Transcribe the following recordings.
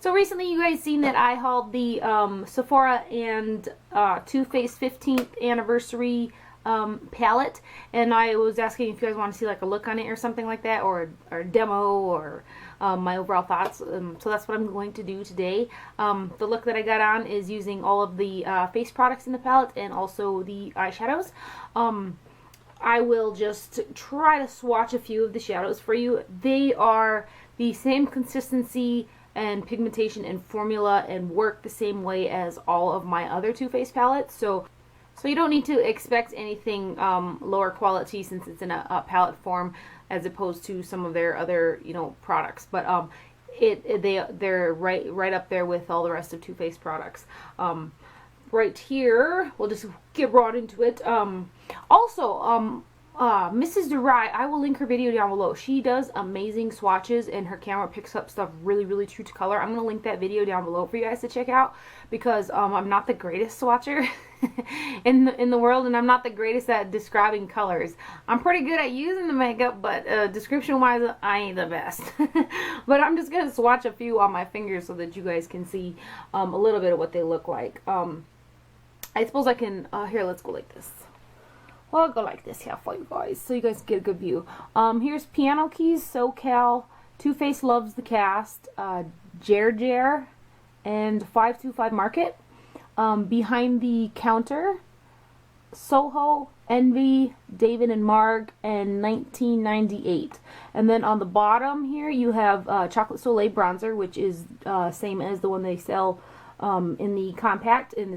So recently you guys seen that I hauled the Sephora and Too Faced 15th anniversary palette, and I was asking if you guys want to see like a look on it or something like that, or a demo, or my overall thoughts. So that's what I'm going to do today. The look that I got on is using all of the face products in the palette and also the eyeshadows. I will just try to swatch a few of the shadows for you. They are the same consistency and pigmentation and formula and work the same way as all of my other Too Faced palettes. So you don't need to expect anything lower quality since it's in a palette form as opposed to some of their other, you know, products. But they're right up there with all the rest of Too Faced products. Right here, we'll just get right into it. Mrs. Durai, I will link her video down below. She does amazing swatches and her camera picks up stuff really true to color. I'm going to link that video down below for you guys to check out because I'm not the greatest swatcher in the world, and I'm not the greatest at describing colors. I'm pretty good at using the makeup, but description wise I ain't the best. But I'm just going to swatch a few on my fingers so that you guys can see a little bit of what they look like. I suppose I can, here, let's go like this. Well, I'll go like this here for you guys, so you guys get a good view. Here's Piano Keys, SoCal, Too Faced Loves the Cast, Jer, and 525 Market. Behind the Counter, Soho, Envy, David and Marg, and 1998. And then on the bottom here, you have Chocolate Soleil Bronzer, which is same as the one they sell in the compact, and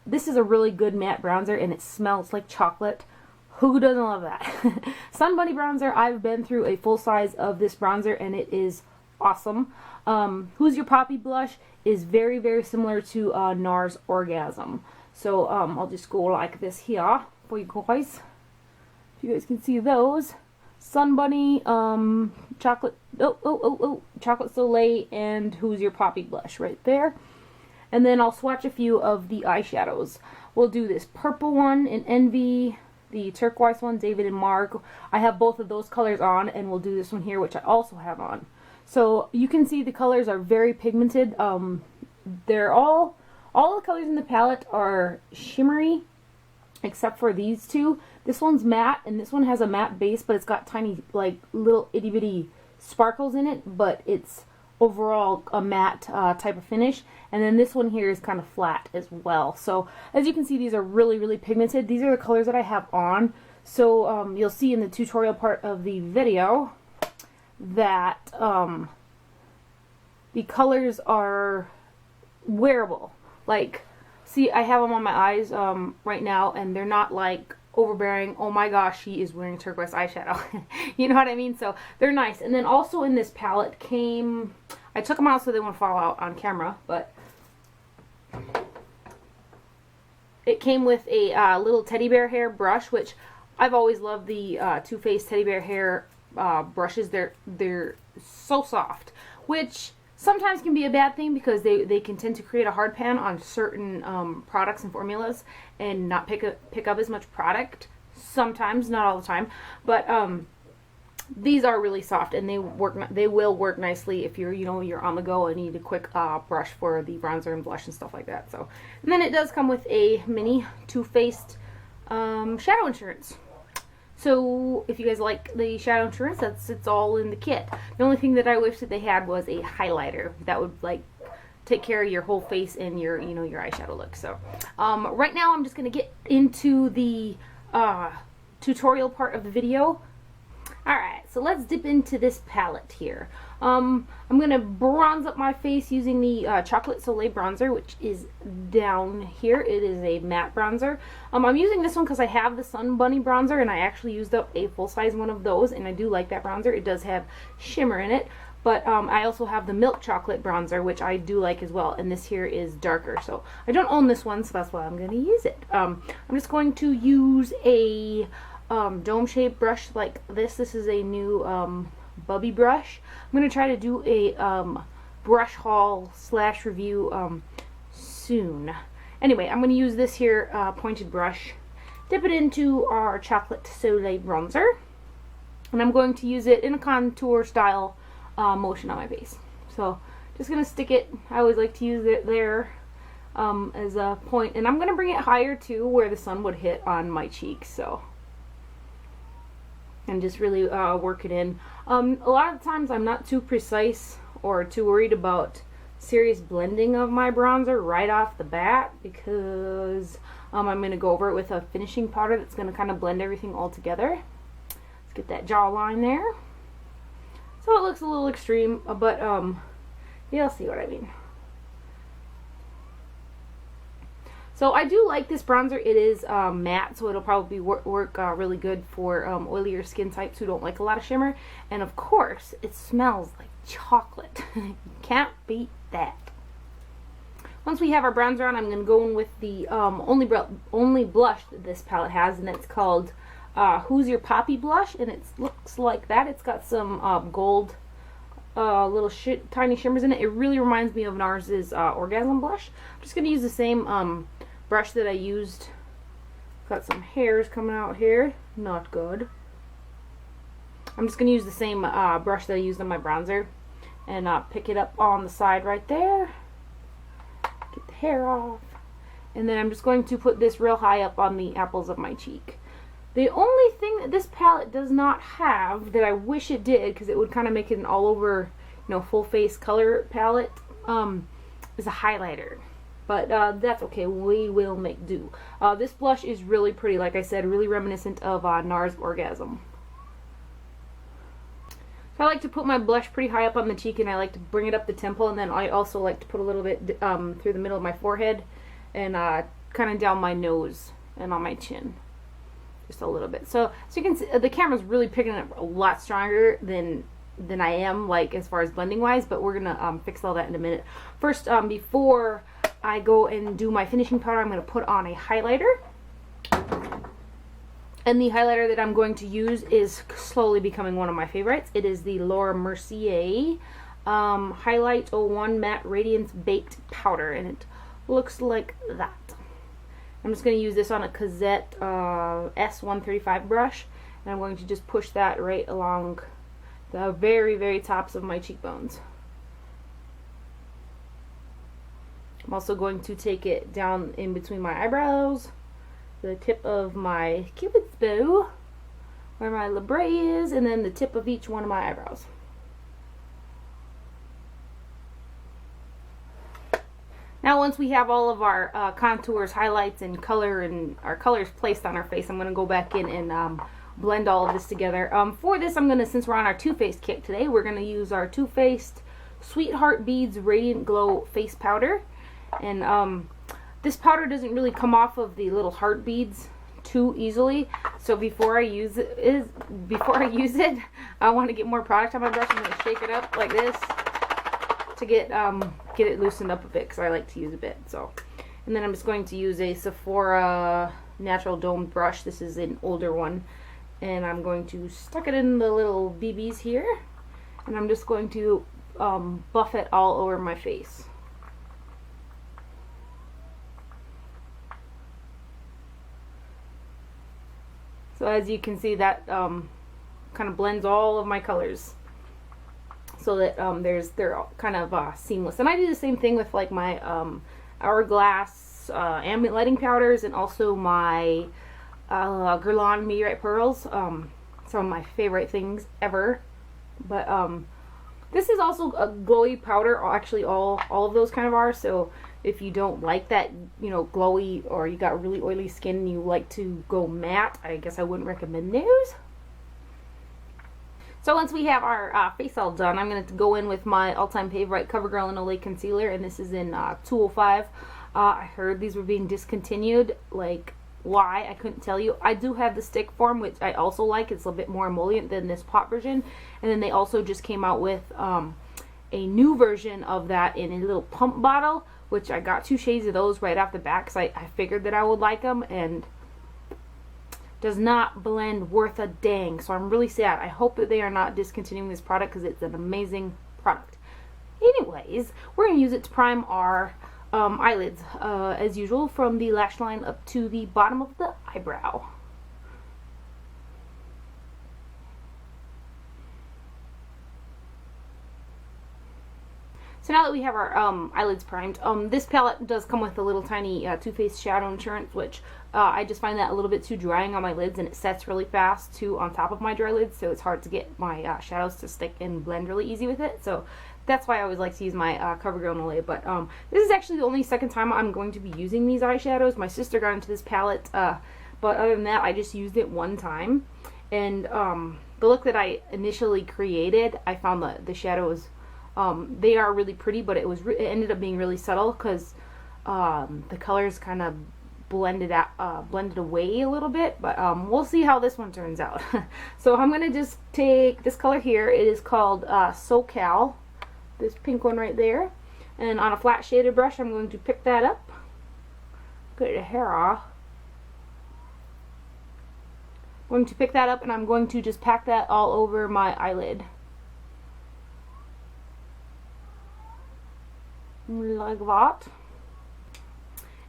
this is a really good matte bronzer, and it smells like chocolate. Who doesn't love that? Sun Bunny Bronzer, I've been through a full size of this bronzer, and it is awesome. Who's Your Poppy Blush is very similar to NARS Orgasm. So I'll just go like this here for you guys. If you guys can see those. Sun Bunny, Chocolate Soleil, and Who's Your Poppy Blush right there. And then I'll swatch a few of the eyeshadows. We'll do this purple one in Envy, the turquoise one, David and Marg. I have both of those colors on, and we'll do this one here, which I also have on. So you can see the colors are very pigmented. They're all the colors in the palette are shimmery, except for these two. This one's matte, and this one has a matte base, but it's got tiny, like, little itty bitty sparkles in it, but it's overall a matte type of finish. And then this one here is kind of flat as well. So as you can see, these are really pigmented. These are the colors that I have on. So you'll see in the tutorial part of the video that the colors are wearable. Like, see, I have them on my eyes right now, and they're not like overbearing, oh my gosh, she is wearing turquoise eyeshadow. You know what I mean? So they're nice. And then also in this palette came, I took them out so they won't fall out on camera, but it came with a little teddy bear hair brush, which I've always loved the Too Faced teddy bear hair brushes. They're so soft, which sometimes can be a bad thing because they can tend to create a hard pan on certain products and formulas and not pick up as much product. Sometimes, not all the time, but these are really soft, and they will work nicely if you're on the go and need a quick brush for the bronzer and blush and stuff like that. So, and then it does come with a mini Too Faced shadow insurance. So if you guys like the shadow insurance, it's all in the kit. The only thing that I wish that they had was a highlighter that would like take care of your whole face and your your eyeshadow look. So right now I'm just gonna get into the tutorial part of the video. Alright, so let's dip into this palette here. I'm going to bronze up my face using the Chocolate Soleil bronzer, which is down here. It is a matte bronzer. I'm using this one because I have the Sun Bunny bronzer, and I actually used up a full-size one of those, and I do like that bronzer. It does have shimmer in it, but I also have the Milk Chocolate bronzer, which I do like as well, and this here is darker. So I don't own this one, so that's why I'm going to use it. I'm just going to use a dome-shaped brush like this. This is a new Bubby brush. I'm going to try to do a brush haul / review soon. Anyway, I'm going to use this here pointed brush, dip it into our Chocolate Soleil bronzer, and I'm going to use it in a contour style motion on my face. So Just gonna stick it. I always like to use it there as a point, and I'm gonna bring it higher too, where the sun would hit on my cheeks. So, and just really work it in. A lot of times I'm not too precise or too worried about serious blending of my bronzer right off the bat, because I'm going to go over it with a finishing powder that's going to kind of blend everything all together. Let's get that jawline there. So it looks a little extreme, but you'll see what I mean. So I do like this bronzer. It is matte, so it'll probably work really good for oilier skin types who don't like a lot of shimmer. And of course, it smells like chocolate. You can't beat that. Once we have our bronzer on, I'm going to go in with the only blush that this palette has, and it's called Who's Your Poppy Blush, and it looks like that. It's got some gold little tiny shimmers in it. It really reminds me of NARS's Orgasm blush. I'm just going to use the same brush that I used. Got some hairs coming out here. Not good. I'm just going to use the same brush that I used on my bronzer and pick it up on the side right there. Get the hair off. And then I'm just going to put this real high up on the apples of my cheek. The only thing that this palette does not have that I wish it did, because it would kind of make it an all over, you know, full face color palette, is a highlighter. But that's okay. We will make do. This blush is really pretty, like I said, really reminiscent of NARS Orgasm. So I like to put my blush pretty high up on the cheek, and I like to bring it up the temple, and then I also like to put a little bit through the middle of my forehead and kind of down my nose and on my chin. Just a little bit. So you can see the camera's really picking up a lot stronger than I am, like as far as blending wise, but we're gonna fix all that in a minute. First, before I go and do my finishing powder, I'm gonna put on a highlighter. And the highlighter that I'm going to use is slowly becoming one of my favorites. It is the Laura Mercier Highlight 01 Matte Radiance Baked Powder, and it looks like that. I'm just going to use this on a Cosette S135 brush, and I'm going to just push that right along the very, very tops of my cheekbones. I'm also going to take it down in between my eyebrows, the tip of my Cupid's bow, where my labrae is, and then the tip of each one of my eyebrows. Now once we have all of our contours, highlights, and color, and our colors placed on our face, I'm going to go back in and blend all of this together. For this, I'm going to, since we're on our Too Faced kick today, we're going to use our Too Faced Sweetheart Beads Radiant Glow Face Powder. And this powder doesn't really come off of the little heart beads too easily. So before I use it, I want to get more product on my brush. I'm going to shake it up like this to get it loosened up a bit, because I like to use a bit. So, and then I'm just going to use a Sephora natural domed brush. This is an older one, and I'm going to stuck it in the little BBs here, and I'm just going to buff it all over my face. So as you can see, that kind of blends all of my colors, so that they're all kind of seamless. And I do the same thing with like my Hourglass ambient lighting powders, and also my Guerlain Meteorite Pearls. Some of my favorite things ever. But this is also a glowy powder. Actually, all of those kind of are. So if you don't like that, you know, glowy, or you got really oily skin and you like to go matte, I guess I wouldn't recommend those. So once we have our face all done, I'm going to go in with my all-time favorite CoverGirl and Olay Concealer, and this is in 205. I heard these were being discontinued. Like, why? I couldn't tell you. I do have the stick form, which I also like. It's a bit more emollient than this pot version. And then they also just came out with a new version of that in a little pump bottle, which I got 2 shades of those right off the bat, because I figured that I would like them, and does not blend worth a dang. So I'm really sad. I hope that they are not discontinuing this product, because it's an amazing product. Anyways, we're going to use it to prime our eyelids, as usual, from the lash line up to the bottom of the eyebrow. So So now that we have our eyelids primed, this palette does come with a little tiny Too Faced shadow insurance, which I just find that a little bit too drying on my lids, and it sets really fast too on top of my dry lids, so it's hard to get my shadows to stick and blend really easy with it. So that's why I always like to use my CoverGirl Olay. But this is actually the only second time I'm going to be using these eyeshadows. My sister got into this palette, but other than that, I just used it one time. And the look that I initially created, I found the shadows, they are really pretty, but it ended up being really subtle because the colors kind of blended away a little bit. But we'll see how this one turns out. So I'm gonna just take this color here. It is called SoCal, this pink one right there, and on a flat shaded brush I'm going to pick that up, get the hair off. I'm going to pick that up and I'm going to just pack that all over my eyelid. Like that.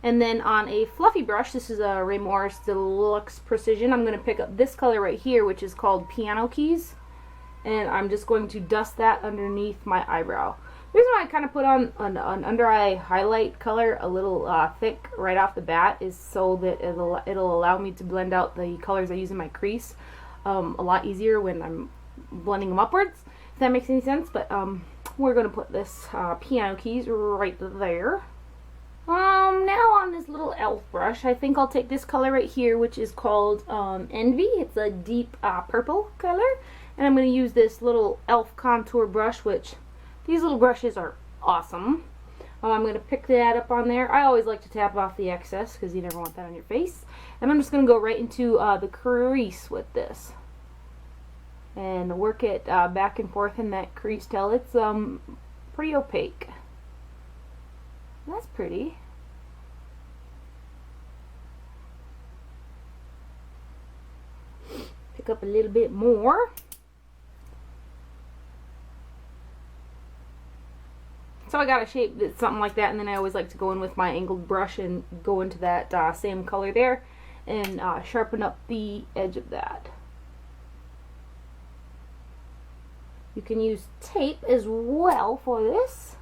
And then on a fluffy brush, this is a Ray Morris Deluxe Precision, I'm going to pick up this color right here, which is called Piano Keys. And I'm just going to dust that underneath my eyebrow. The reason why I kind of put on an under eye highlight color a little thick right off the bat is so that it'll allow me to blend out the colors I use in my crease a lot easier when I'm blending them upwards, if that makes any sense. But we're going to put this Piano Keys right there. Now on this little e.l.f. brush, I think I'll take this color right here, which is called Envy. It's a deep purple color. And I'm going to use this little e.l.f. contour brush, which these little brushes are awesome. I'm going to pick that up on there. I always like to tap off the excess because you never want that on your face. And I'm just going to go right into the crease with this. And work it back and forth in that crease till it's pretty opaque. That's pretty. Pick up a little bit more. So I got a shape that's something like that, and then I always like to go in with my angled brush and go into that same color there and sharpen up the edge of that. You can use tape as well for this.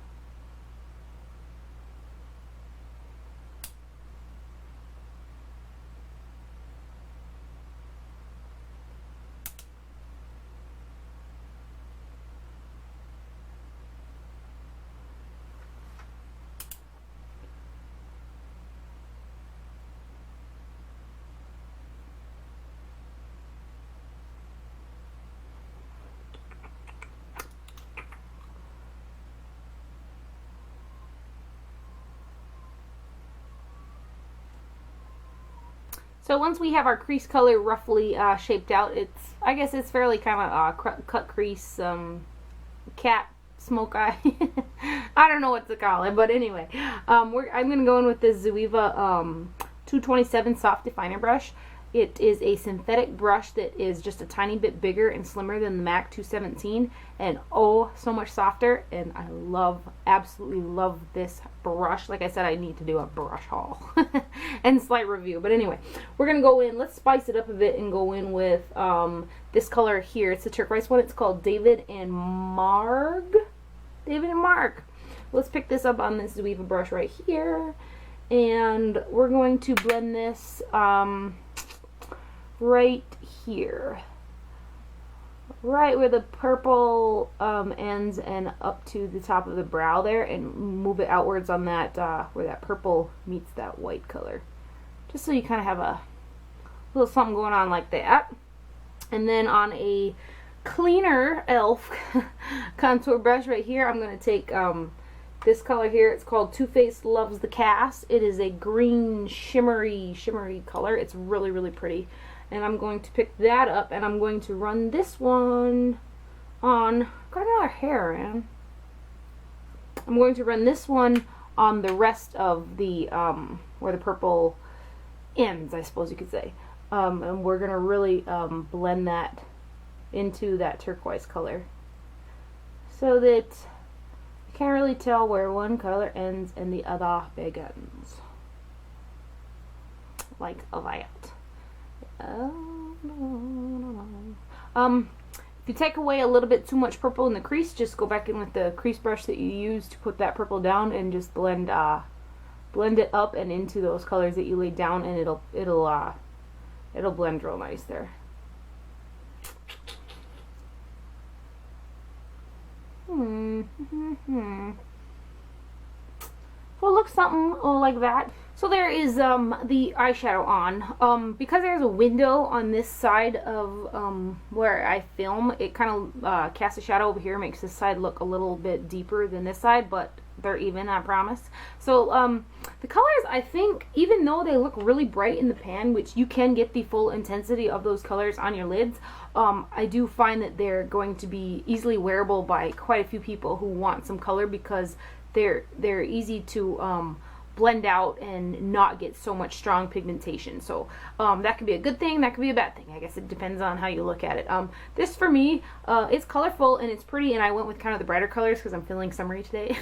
So once we have our crease color roughly shaped out, I guess it's fairly kind of cut crease, cat smoke eye. I don't know what to call it, but anyway, I'm going to go in with this Zoeva 227 soft definer brush. It is a synthetic brush that is just a tiny bit bigger and slimmer than the MAC 217, and oh, so much softer. And I absolutely love this brush. Like I said, I need to do a brush haul and slight review. But anyway, we're going to go in, let's spice it up a bit and go in with this color here. It's a turquoise one. It's called David and Marg. David and Marg. Let's pick this up on this Zoeva brush right here. And we're going to blend this right here, right where the purple ends and up to the top of the brow there, and move it outwards on that where that purple meets that white color, just so you kind of have a little something going on like that. And then on a cleaner e.l.f. contour brush right here, I'm going to take this color here. It's called Too Faced Loves the Cast. It is a green shimmery color. It's really pretty. And I'm going to pick that up and I'm going to run this one on, got another hair in. I'm going to run this one on the rest of the, where the purple ends, I suppose you could say. And we're going to really blend that into that turquoise color, so that you can't really tell where one color ends and the other begins. Like that. If you take away a little bit too much purple in the crease, just go back in with the crease brush that you used to put that purple down and just blend it up and into those colors that you laid down, and it'll blend real nice there. So it looks something like that. So there is the eyeshadow on. Because there's a window on this side of where I film, it kind of casts a shadow over here, makes this side look a little bit deeper than this side, but they're even, I promise. So the colors, I think, even though they look really bright in the pan, which you can get the full intensity of those colors on your lids, I do find that they're going to be easily wearable by quite a few people who want some color, because they're easy to blend out and not get so much strong pigmentation. So that could be a good thing, that could be a bad thing. I guess it depends on how you look at it. This for me, it's colorful and it's pretty, and I went with kind of the brighter colors because I'm feeling summery today.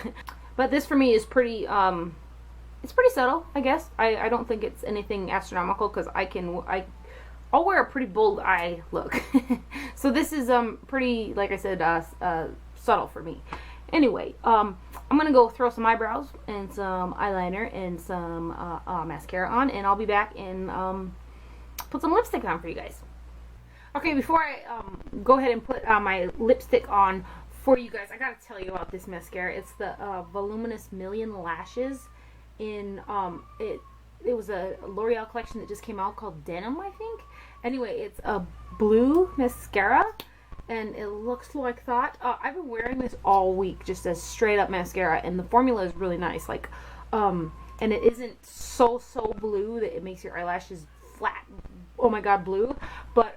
But this for me is pretty, it's pretty subtle, I guess. I don't think it's anything astronomical, because I'll wear a pretty bold eye look. So this is pretty, like I said, subtle for me. Anyway, I'm gonna go throw some eyebrows and some eyeliner and some mascara on, and I'll be back and put some lipstick on for you guys. Okay, before I go ahead and put my lipstick on for you guys, I gotta tell you about this mascara. It's the Voluminous Million Lashes in it was a L'Oreal collection that just came out called Denim, I think. Anyway, it's a blue mascara, and it looks like that. I've been wearing this all week, just as straight up mascara, and the formula is really nice. Like, and it isn't so blue that it makes your eyelashes flat. Oh my god, blue. But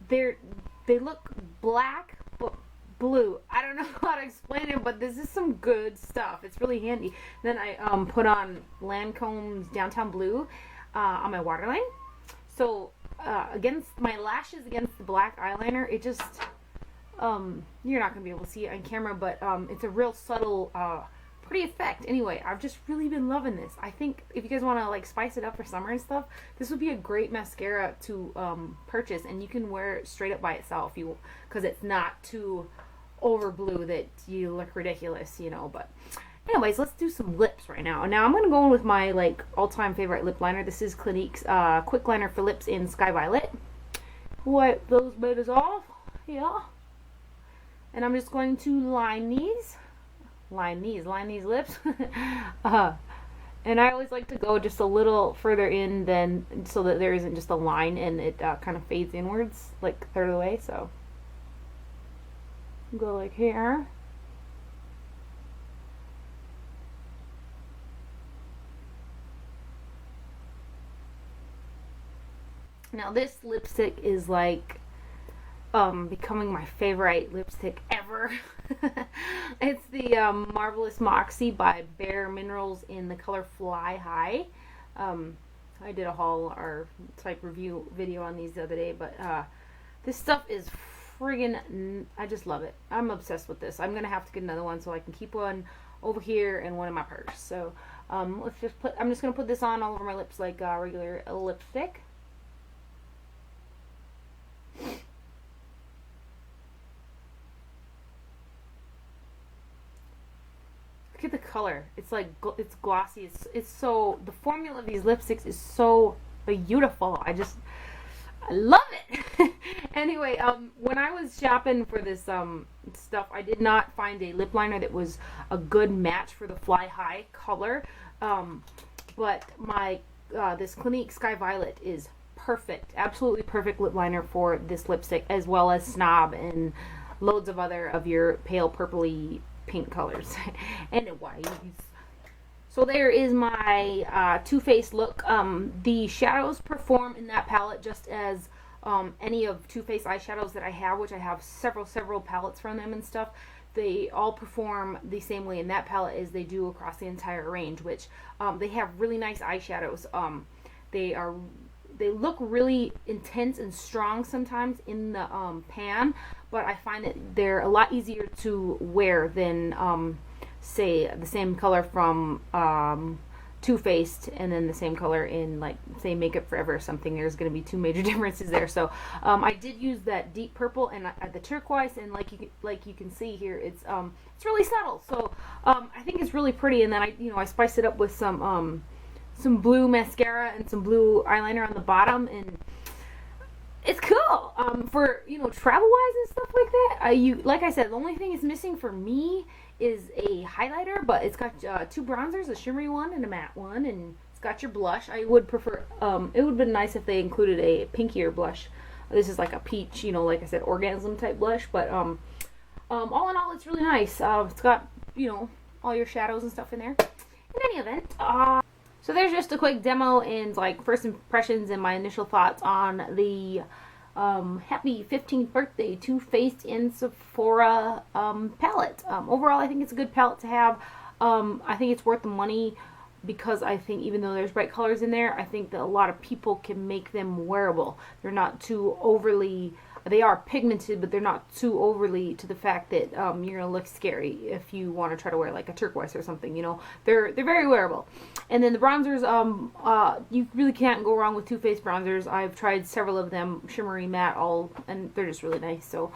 they look black but blue. I don't know how to explain it, but this is some good stuff. It's really handy. Then I put on Lancome's Downtown Blue on my waterline. So against my lashes, against the black eyeliner, it just you're not gonna be able to see it on camera, but it's a real subtle pretty effect. Anyway, I've just really been loving this. I think if you guys want to like spice it up for summer and stuff, this would be a great mascara to purchase, and you can wear it straight up by itself, because it's not too over blue that you look ridiculous, you know. But anyways, let's do some lips right now. Now I'm going to go in with my like all-time favorite lip liner. This is Clinique's Quickliner for lips in Sky Violet. Wipe those bitters off. Yeah. And I'm just going to line these lips. And I always like to go just a little further in than, so that there isn't just a line and it kind of fades inwards like a third of the way. So go like here. Now this lipstick is like becoming my favorite lipstick ever. It's the Marvelous Moxie by bareMinerals in the color Fly High. I did a haul or type review video on these the other day, but this stuff is friggin', I just love it. I'm obsessed with this. I'm gonna have to get another one so I can keep one over here and one in my purse. So I'm just gonna put this on all over my lips like regular lipstick. Look at the color. It's like, it's glossy. It's so, the formula of these lipsticks is so beautiful. I love it. Anyway, when I was shopping for this stuff, I did not find a lip liner that was a good match for the Fly High color. But my this Clinique Sky Violet is perfect, absolutely perfect lip liner for this lipstick, as well as Snob and loads of other of your pale purpley pink colors and whites. So there is my Too Faced look. The shadows perform in that palette just as any of Too Faced eyeshadows that I have, which I have several palettes from them and stuff. They all perform the same way in that palette as they do across the entire range, which they have really nice eyeshadows. They look really intense and strong sometimes in the pan, but I find that they're a lot easier to wear than say the same color from Too Faced and then the same color in, like, say Makeup Forever or something, there's going to be 2 major differences there. So I did use that deep purple and the turquoise, and like you can see here, it's really subtle. So I think it's really pretty. And then I spiced it up with some blue mascara and some blue eyeliner on the bottom, and it's cool for travel wise and stuff like that. Like I said, the only thing it's missing for me is a highlighter, but it's got 2 bronzers, a shimmery one and a matte one, and it's got your blush. I would prefer, it would have been nice if they included a pinkier blush. This is like a peach, like I said, orgasm type blush, but all in all, it's really nice. It's got, all your shadows and stuff in there. In any event, so there's just a quick demo and like first impressions and my initial thoughts on the happy 15th birthday Too Faced in Sephora palette. Overall, I think it's a good palette to have. I think it's worth the money because I think even though there's bright colors in there, I think that a lot of people can make them wearable. They're not too overly, they are pigmented, but they're not too overly to the fact that you're gonna look scary if you want to try to wear like a turquoise or something. They're very wearable. And then the bronzers, you really can't go wrong with Too Faced bronzers. I've tried several of them, shimmery, matte, all, and they're just really nice. So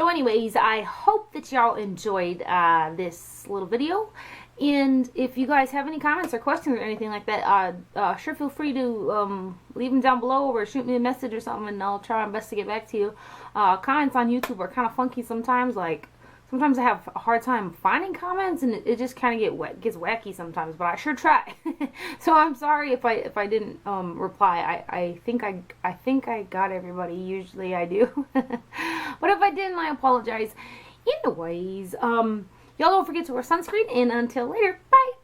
anyways, I hope that y'all enjoyed this little video. And if you guys have any comments or questions or anything like that, sure feel free to leave them down below or shoot me a message or something, and I'll try my best to get back to you. Comments on YouTube are kind of funky sometimes. Like, sometimes I have a hard time finding comments, and it just kind of gets wacky sometimes, but I sure try. So I'm sorry if I didn't reply. I think I got everybody. Usually I do. But if I didn't, I apologize. Anyways, y'all don't forget to wear sunscreen, and until later, bye!